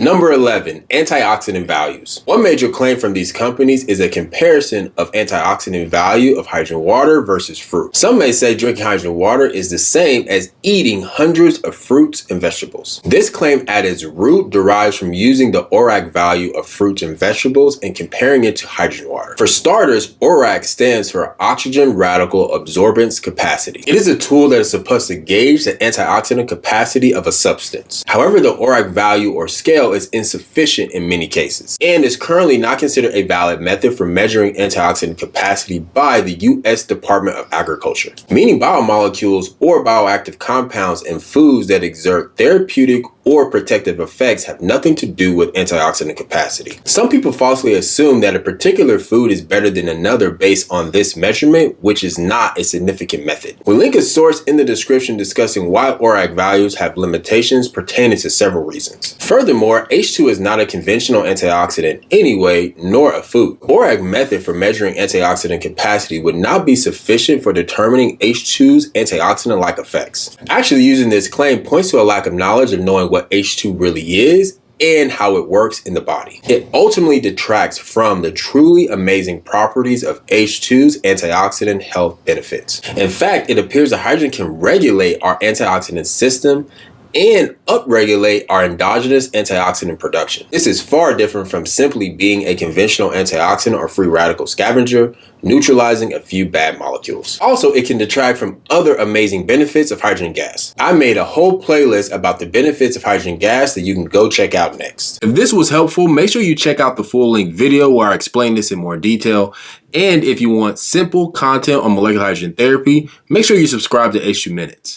Number 11, antioxidant values. One major claim from these companies is a comparison of antioxidant value of hydrogen water versus fruit. Some may say drinking hydrogen water is the same as eating hundreds of fruits and vegetables. This claim at its root derives from using the ORAC value of fruits and vegetables and comparing it to hydrogen water. For starters, ORAC stands for oxygen radical absorbance capacity. It is a tool that is supposed to gauge the antioxidant capacity of a substance. However, the ORAC value or scale is insufficient in many cases and is currently not considered a valid method for measuring antioxidant capacity by the U.S. Department of Agriculture, meaning biomolecules or bioactive compounds in foods that exert therapeutic or protective effects have nothing to do with antioxidant capacity. Some people falsely assume that a particular food is better than another based on this measurement, which is not a significant method. We'll link a source in the description discussing why ORAC values have limitations pertaining to several reasons. Furthermore, H2 is not a conventional antioxidant anyway, nor a food. ORAC method for measuring antioxidant capacity would not be sufficient for determining H2's antioxidant-like effects. Actually, using this claim points to a lack of knowledge of knowing what H2 really is and how it works in the body. It ultimately detracts from the truly amazing properties of H2's antioxidant health benefits. In fact, it appears that hydrogen can regulate our antioxidant system and upregulate our endogenous antioxidant production. This is far different from simply being a conventional antioxidant or free radical scavenger, neutralizing a few bad molecules. Also, it can detract from other amazing benefits of hydrogen gas. I made a whole playlist about the benefits of hydrogen gas that you can go check out next. If this was helpful, make sure you check out the full-length video where I explain this in more detail. And if you want simple content on molecular hydrogen therapy, make sure you subscribe to H2 Minutes.